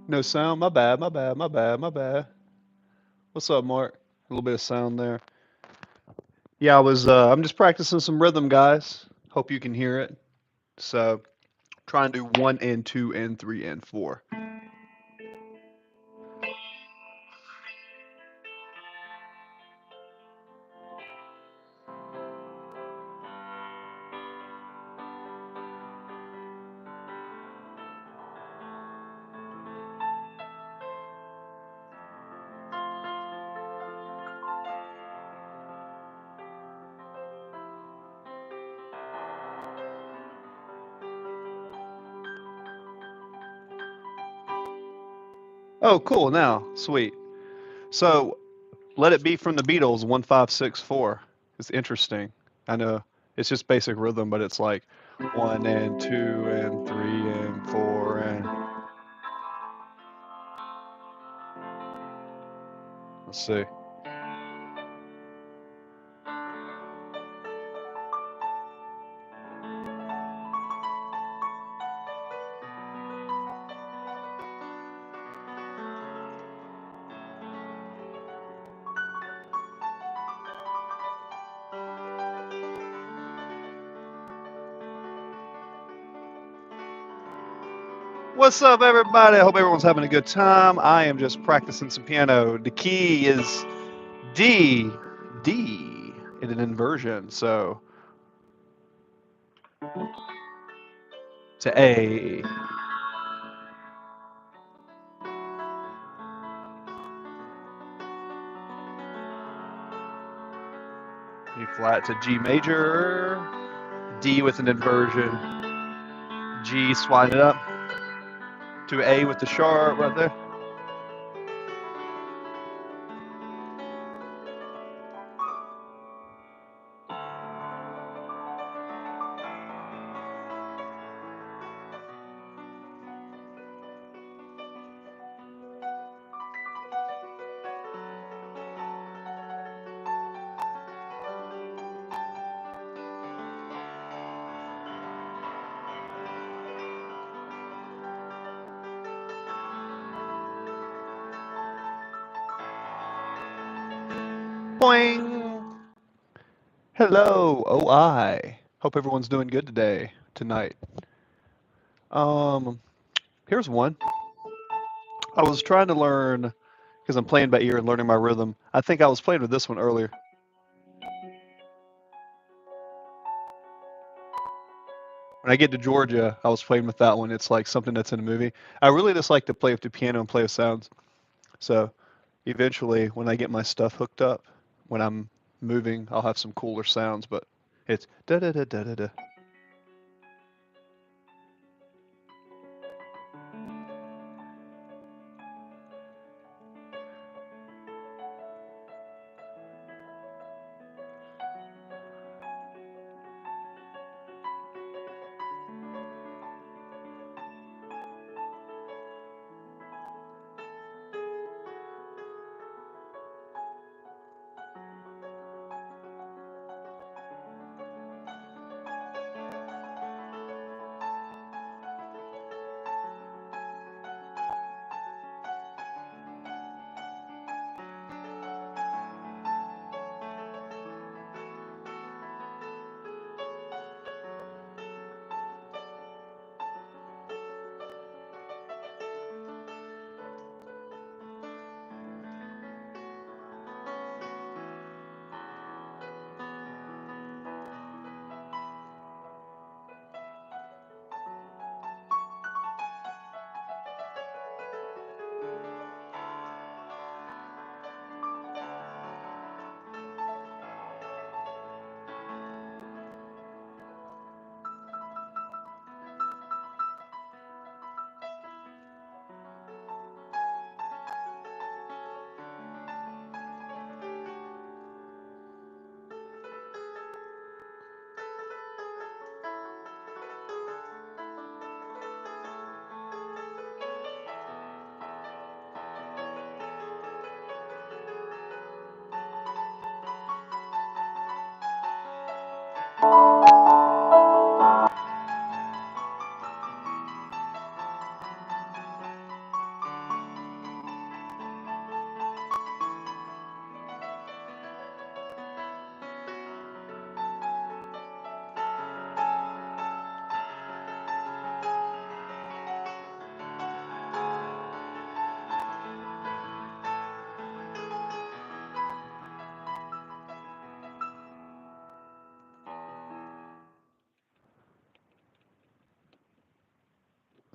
No sound. My bad. My bad. My bad. My bad. What's up, Mark? A little bit of sound there. Yeah, I'm just practicing some rhythm, guys. Hope you can hear it. So, try and do one and two and three and four. Oh, cool. Now, sweet. So, Let It Be from the Beatles, 1564. It's interesting. I know it's just basic rhythm, but it's like one and two and three and four and let's see. What's up, everybody? I hope everyone's having a good time. I am just practicing some piano. The key is D, D in an inversion. So to A, E flat to G major, D with an inversion, G slide it up to A with the sharp right there. Boing. Hello, OI. Hope everyone's doing good today, tonight. Um, Here's one. I was trying to learn because I'm playing by ear and learning my rhythm. I think I was playing with this one earlier. When I get to Georgia, I was playing with that one. It's like something that's in a movie. I really just like to play with the piano and play with sounds. So eventually, when I get my stuff hooked up, when I'm moving, I'll have some cooler sounds. But it's da da da da da da.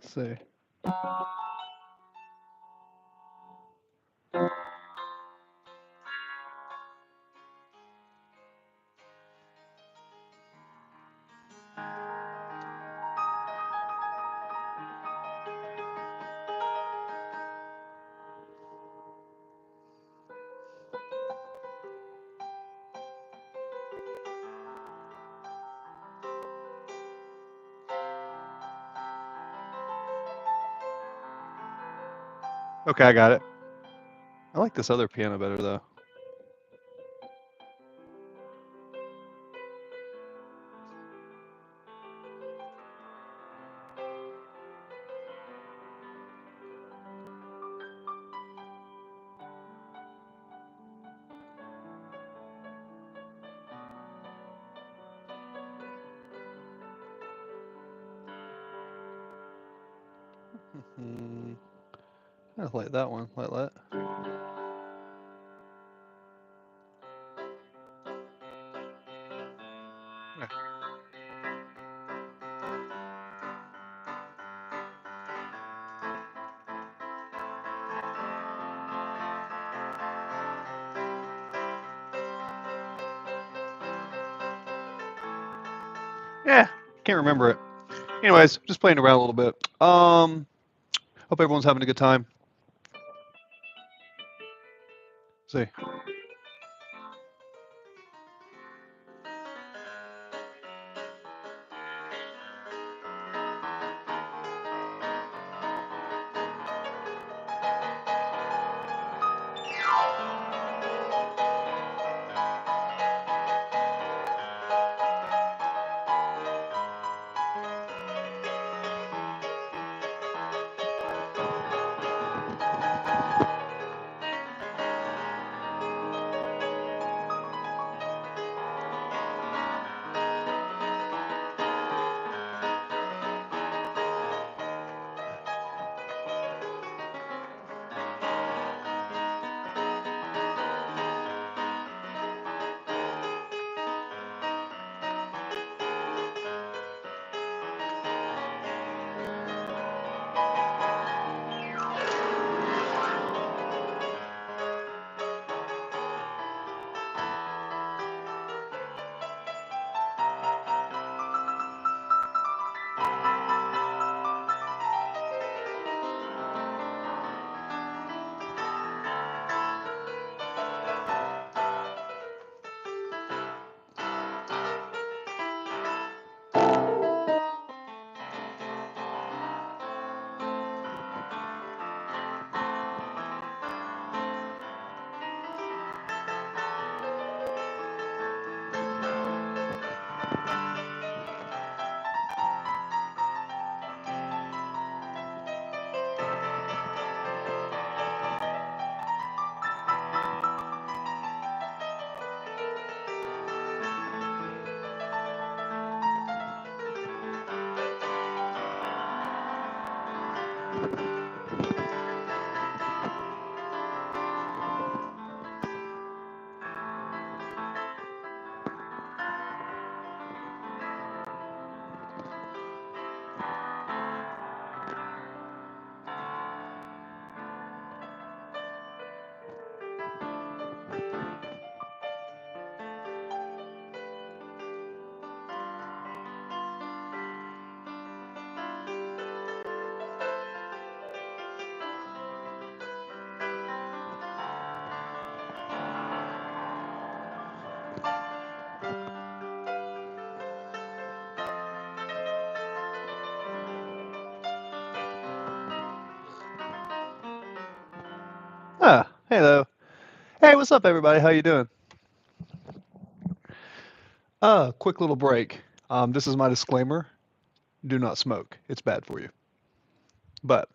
Let's see. Okay, I got it. I like this other piano better though. I like that one, like that. Yeah, can't remember it. Anyways, just playing around a little bit. Hope everyone's having a good time. See. Ah, hello. Hey, what's up, everybody? How you doing? Quick little break. This is my disclaimer. Do not smoke. It's bad for you. But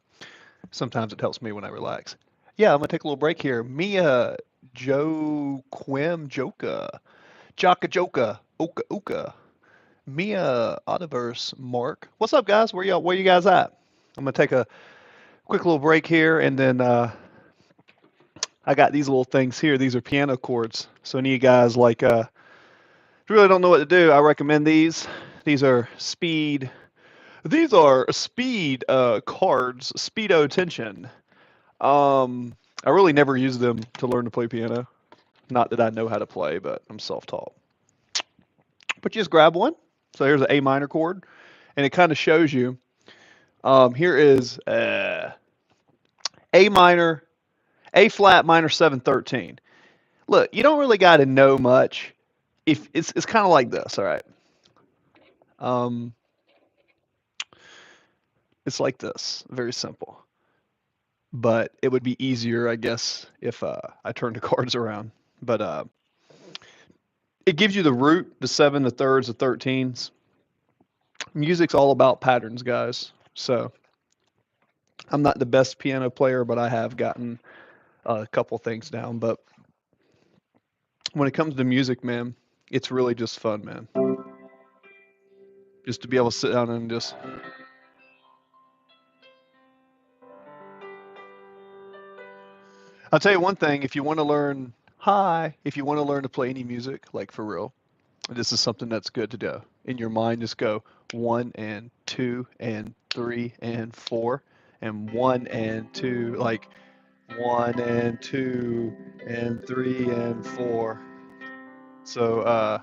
sometimes it helps me when I relax. Yeah, I'm gonna take a little break here. Mia, Joe, Quim, Joka, Jaka, Joka, Oka, Oka, Mia, Audiverse, Mark. What's up, guys? Where you guys at? I'm gonna take a quick little break here, and then I got these little things here. These are piano chords. So any of you guys like if you really don't know what to do, I recommend these. These are speed These are speed cards, speedo tension. I really never use them to learn to play piano. Not that I know how to play, but I'm self-taught. But you just grab one. So here's an A minor chord, and it kind of shows you. Here is A minor, A flat minor 713. Look, you don't really got to know much. If it's kind of like this, all right. Um, it's like this, very simple. But it would be easier, I guess, if I turned the cards around. But it gives you the root, the 7, the thirds, the 13s. Music's all about patterns, guys. So I'm not the best piano player, but I have gotten a couple things down. But when it comes to music, man, it's really just fun, man. Just to be able to sit down and just. I'll tell you one thing: if you want to learn, if you want to learn to play any music, like for real, this is something that's good to do. In your mind, just go 1 and 2 and 3 and 4 and 1 and 2, like 1 and 2 and 3 and 4. So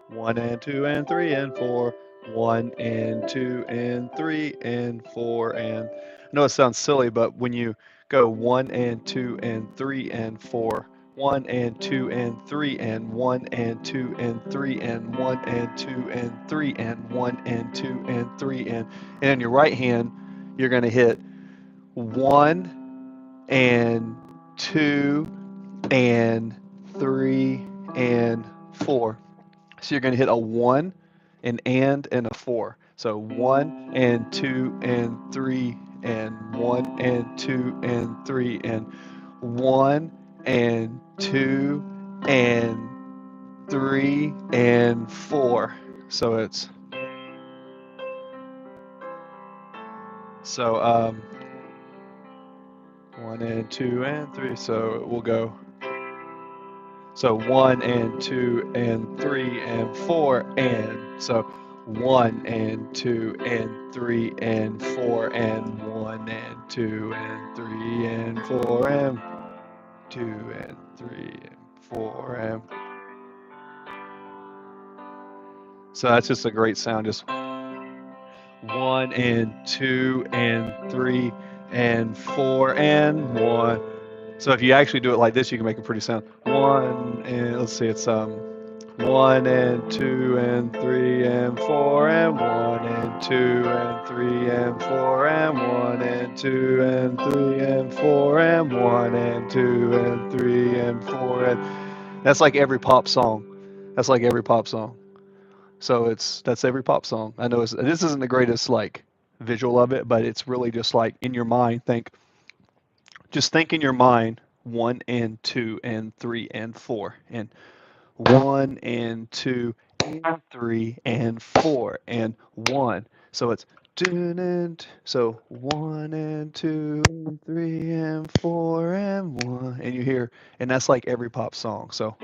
1 and 2 and 3 and 4, 1 and 2 and 3 and 4 and I know it sounds silly, but when you go 1 and 2 and 3 and 4, 1 and 2 and 3 and 1 and 2 and 3 and 1 and 2 and 3 and 1 and 2 and 3 and in your right hand you're going to hit 1 and 2 and 3 and 4. So you're going to hit a 1, an and a 4. So 1 and 2 and 3 and 1 and 2 and 3 and 1 and 2 and 3 and 4. So it's so 1 and 2 and 3. So we'll go. So 1 and 2 and 3 and 4 and so 1 and 2 and 3 and 4 and 1 and 2 and 3 and 4 and 2 and 3 and 4 and so that's just a great sound. Just 1 and 2 and 3 and 4 and 1. So if you actually do it like this, you can make a pretty sound. 1 and let's see, it's 1 and 2 and 3 and 4 and 1 and 2 and 3 and 4 and 1 and 2 and 3 and 4 and 1 and 2 and 3 and 4 and that's like every pop song. That's like every pop song. So that's every pop song. I know this isn't the greatest like visual of it, but it's really just like in your mind. Just think in your mind 1 and 2 and 3 and 4 and 1 and 2 and 3 and 4 and 1. So it's so 1 and 2 and 3 and 4 and 1 and you hear and that's like every pop song. So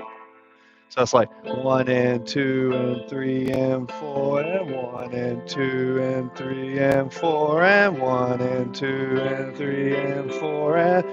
that's like 1 and 2 and 3 and 4 and 1 and 2 and 3 and 4 and 1 and 2 and 3 and 4 and 1.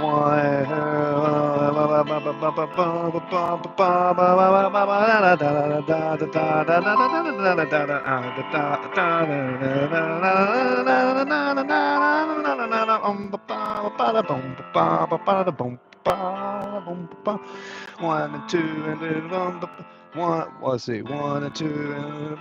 1 and 2 and 1. Let's see, 1 and 2 and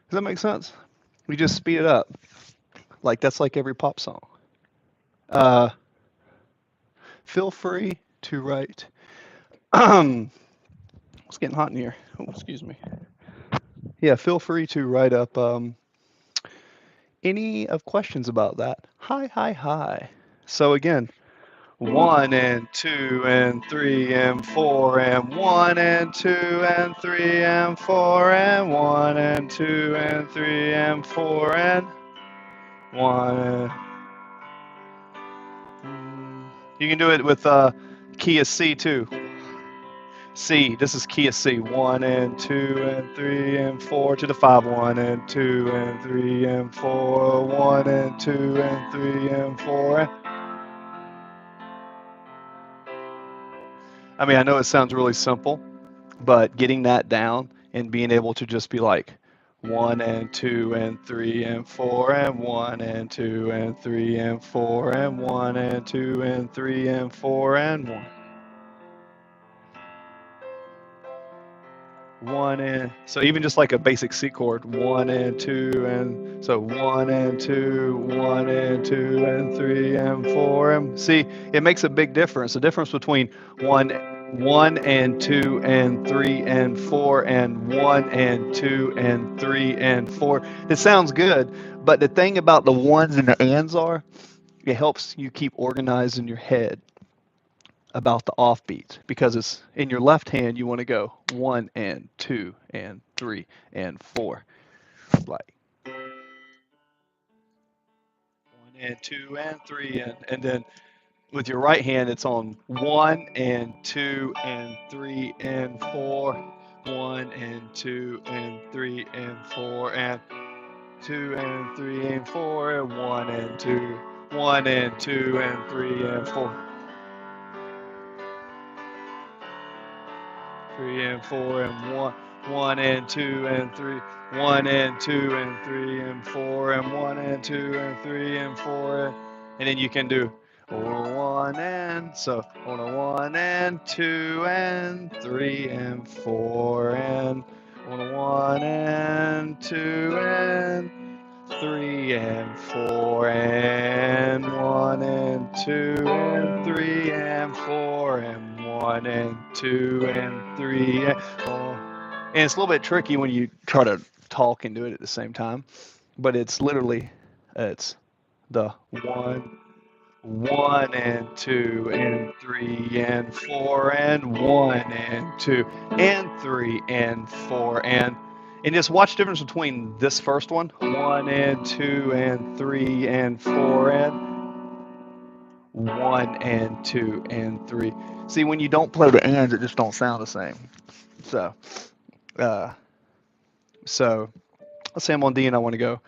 does that make sense? We just speed it up. Like that's like every pop song. Feel free to write. It's getting hot in here. Oh, excuse me. Yeah, feel free to write up any of questions about that. Hi. So again, 1 and 2 and 3 and 4 and 1 and 2 and 3 and 4 and 1 and 2 and 3 and 4 and 1. You can do it with key of C too. C, this is key of C. 1 and 2 and 3 and 4 to the 5. 1 and 2 and 3 and 4. 1 and 2 and 3 and 4. I mean, I know it sounds really simple, but getting that down and being able to just be like 1 and 2 and 3 and 4 and 1 and 2 and 3 and 4 and 1 and 2 and 3 and 4 and 1. 1 and so even just like a basic C chord, 1 and 2 and so 1 and 2, 1 and 2 and 3 and 4 and see it makes a big difference. The difference between 1 and 2 and 3 and 4 and 1 and 2 and 3 and 4. It sounds good, but the thing about the ones and the ands are it helps you keep organized in your head about the offbeats because it's in your left hand you want to go 1 and 2 and 3 and 4 like 1 and 2 and 3 and then with your right hand it's on 1 and 2 and 3 and 4 1 and 2 and 3 and 4 and 2 and 3 and 4 and 1 and 2 1 and 2 and 3 and 4 3 and 4 and 1 1 and 2 and 3 1 and 2 and 3 and 4 and 1 and 2 and 3 and 4 and then you can do 1 and so on a 1 and 2 and 3 and 4 and on a 1 and 2 and 3 and 4 and 1 and 2 and 3 and 4 and 1 and 2 and 3 and 4. And it's a little bit tricky when you try to talk and do it at the same time, but it's literally it's the 1 and 2 and 3 and 4 and 1 and 2 and 3 and 4 and just watch the difference between this first one 1 and 2 and 3 and 4 and 1 and 2 and 3. See, when you don't play the ands, it just don't sound the same. So, uh, so let's say I'm on D and I want to go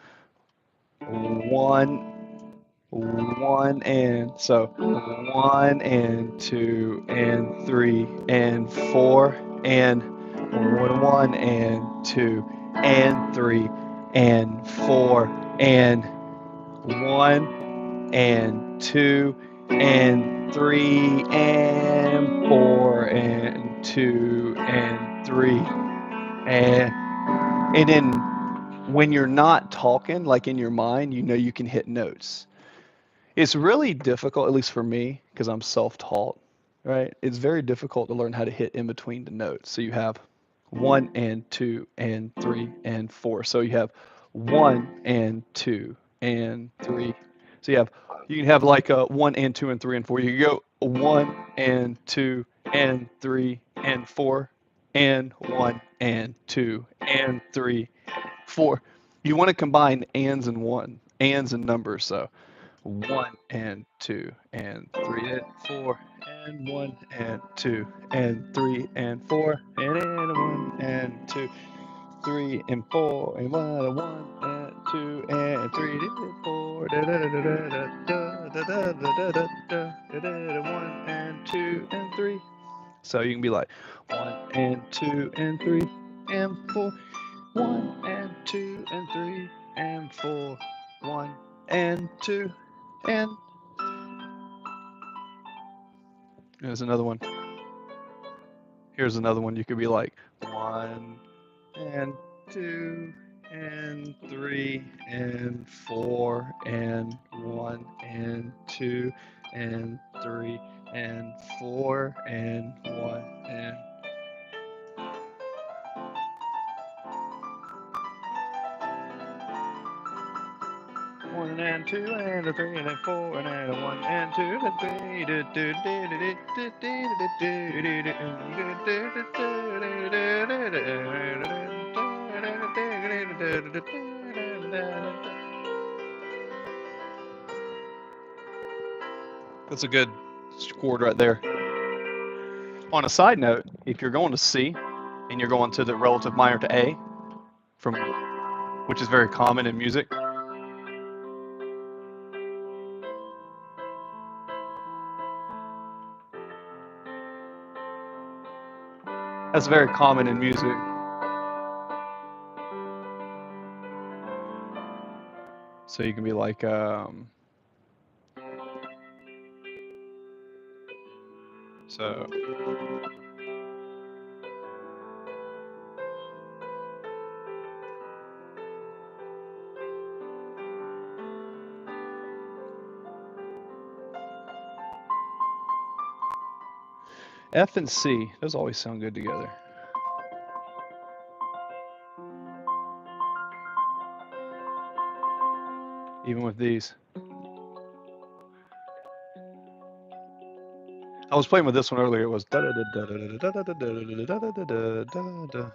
1 1 and so 1 and 2 and 3 and 4 and 1 and 2 and 3 and 4 and 1 and 2 and 3 and 4 and 2 and 3 and then when you're not talking like in your mind you know you can hit notes. It's really difficult, at least for me, because I'm self-taught, right? It's very difficult to learn how to hit in between the notes. So you have 1 and 2 and 3 and 4. So you have 1 and 2 and 3. So you can have like a 1 and 2 and 3 and 4. You can go 1 and 2 and 3 and 4 and 1 and 2 and 3, 4. You want to combine ands and numbers. So 1 and 2 and 3 and 4 and 1 and 2 and 3 and 4 and 1 and 2 3 and 4 and 1 and 1 and 2 and 3 and 4 da da da da da da da da da da da da 1 and 2 and 3. So you can be like 1 and 2 and 3 and 4 1 and 2 and 3 and 4 1 and 2 and here's another one. Here's another one. You could be like 1 and 2 and 3 and 4 and 1 and 2 and 3 and 4 and 1 and 1 and 2 and a 3 and a 4 and a 1 and 2 and 3. That's a good chord right there. On a side note, if you're going to C and you're going to the relative minor to A, from which is very common in music, that's very common in music. So you can be like, so. F and C, those always sound good together. Even with these. I was playing with this one earlier. It was da da da da da da da da da da da da da.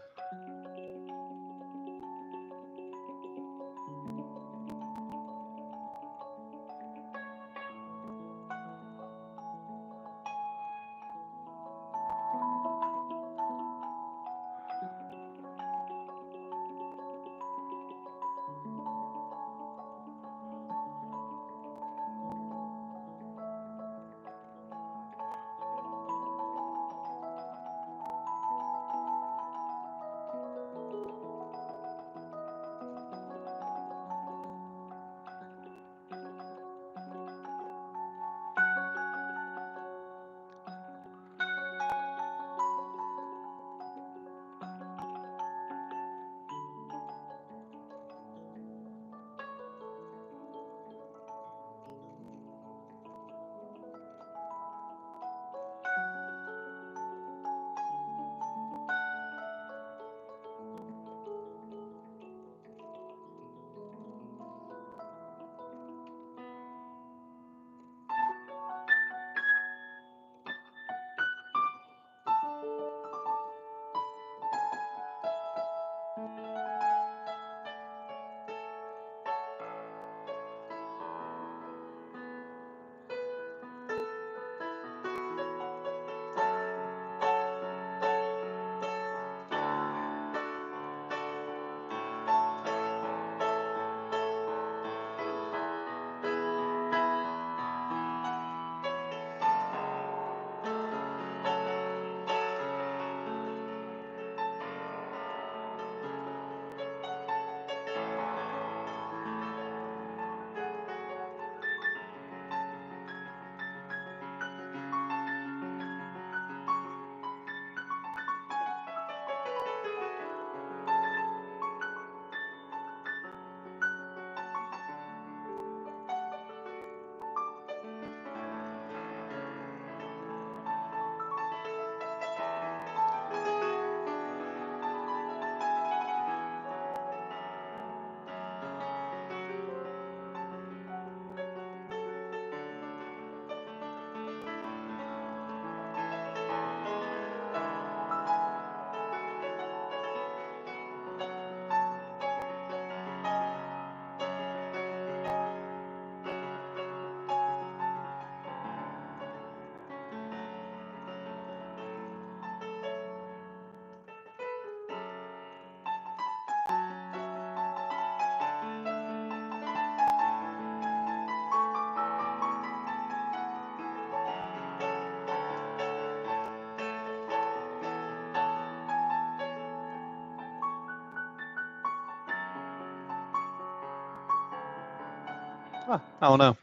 I don't know.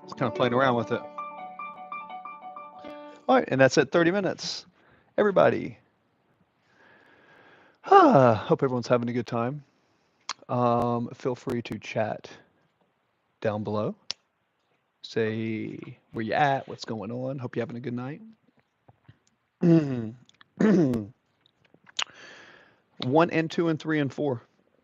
Just kind of playing around with it. All right, and that's it. 30 minutes. Everybody. Hope everyone's having a good time. Feel free to chat down below. Say where you at, what's going on. Hope you're having a good night. 1 and 2 and 3 and 4.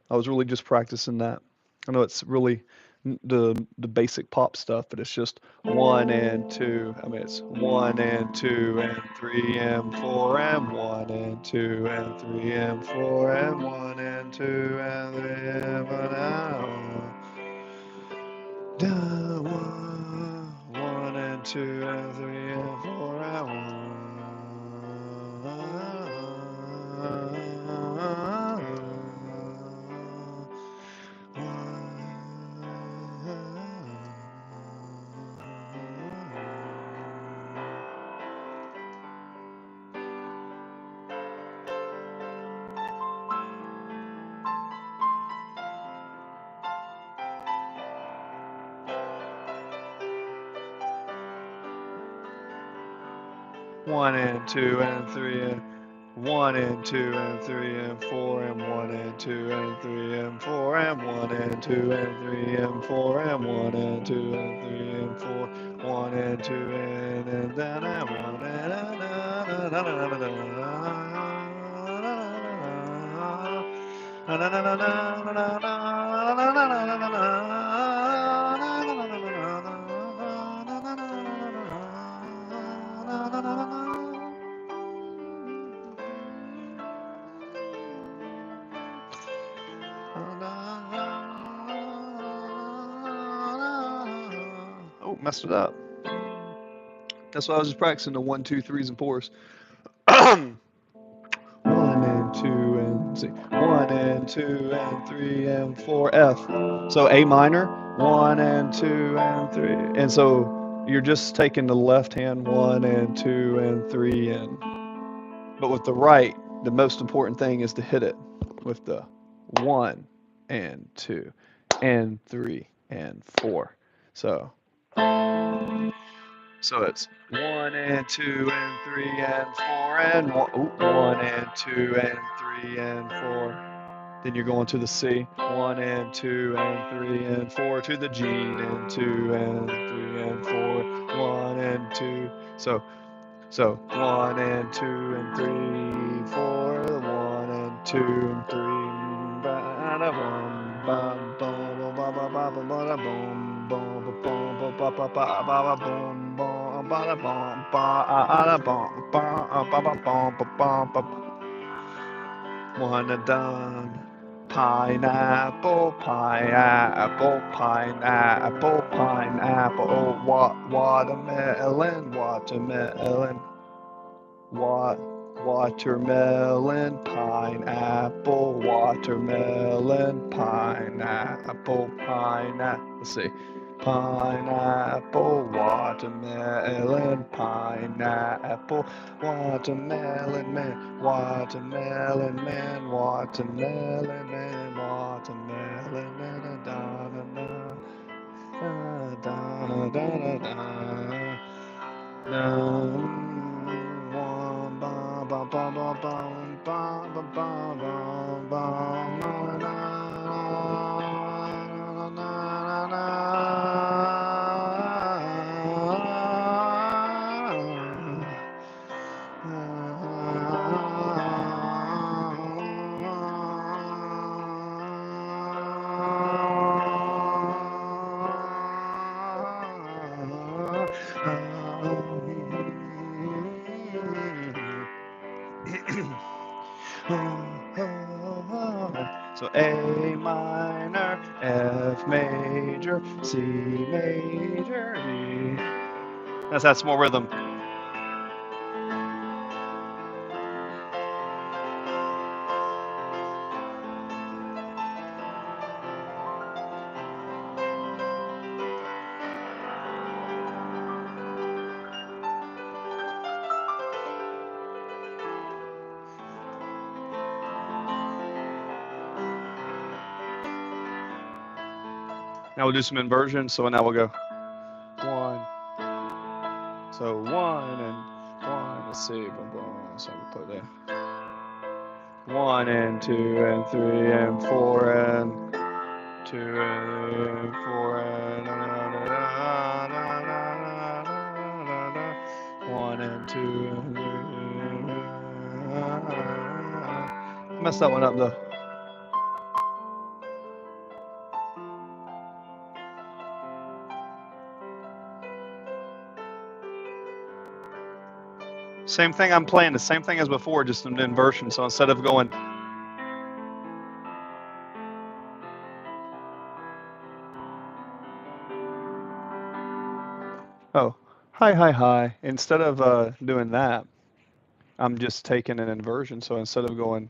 I was really just practicing that. I know it's really the basic pop stuff, but it's just 1 and 2. I mean, it's 1 and 2 and 3 and 4 and 1 and 2 and 3 and 4 and 1 and 2 and 3 and 4 and down 1 and 2 and 3 and 4 and 1. One and 2 and 3 and 1 and 2 and 3 and 4 and 1 and 2 and 3 and 4 and 1 and 2 and 3 and 4 and 1 and 2 and 3 and 4 1 and 2 and then and 1 Oh, messed it up. That's why I was just practicing the 1, 2, 3s, and 4s. 1 and 2 and see. 1 and 2 and 3 and 4 F. So A minor, 1 and 2 and 3. And so you're just taking the left hand 1 and 2 and 3 and but with the right, the most important thing is to hit it with the 1 and 2 and 3 and 4. So it's 1 and 2 and 3 and 4 and 1 and 2 and 3 and 4. Then you're going to the C. 1 and 2 and 3 and 4 to the G and 2 and 3 and 4. 1 and 2. So 1 and 2 and 3, 4. 1 and 2 and 3. One and done. Pineapple, pineapple, pineapple, pineapple, watermelon, watermelon, watermelon, pineapple, watermelon, pineapple, pineapple. Let's see. Pineapple, watermelon, pineapple, watermelon man, watermelon man, watermelon man, watermelon man, da da da da da da. So A minor, F major, C major, E. That's more rhythm. Now we'll do some inversion. So now we'll go 1. So 1 and 1. Let's see. Boom, boom. So we put there. 1 and 2 and 3 and 4 and 2 and 4 and 1 and 2 and 3. Messed that one up though. Same thing I'm playing, the same thing as before, just an inversion. So instead of going, oh, hi, hi, hi. Instead of doing that, I'm just taking an inversion. So instead of going,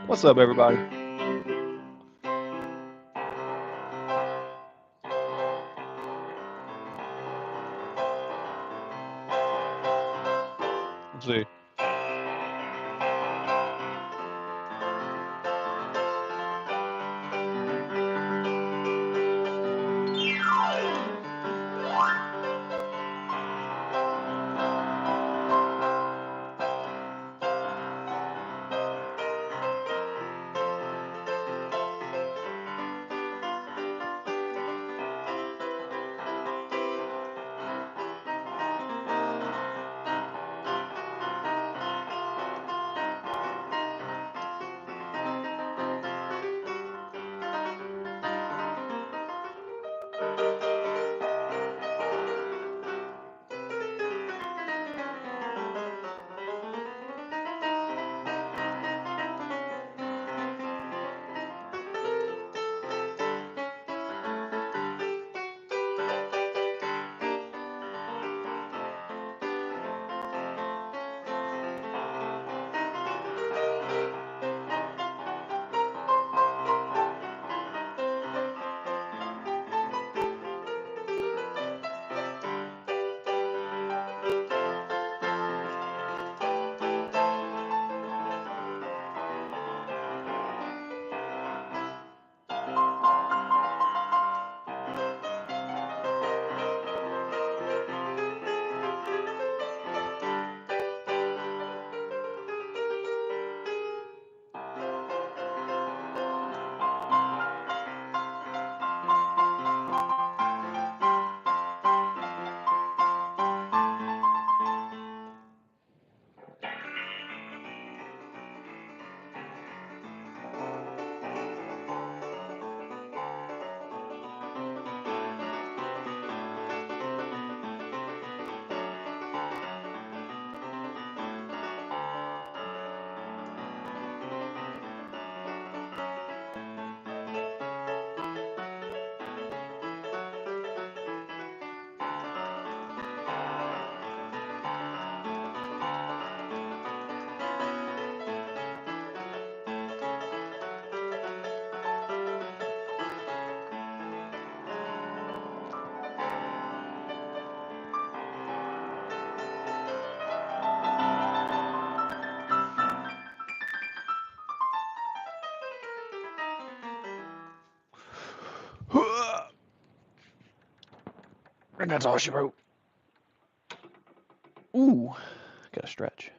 what's up, everybody? Let's see. And that's all she wrote. Ooh, gotta stretch.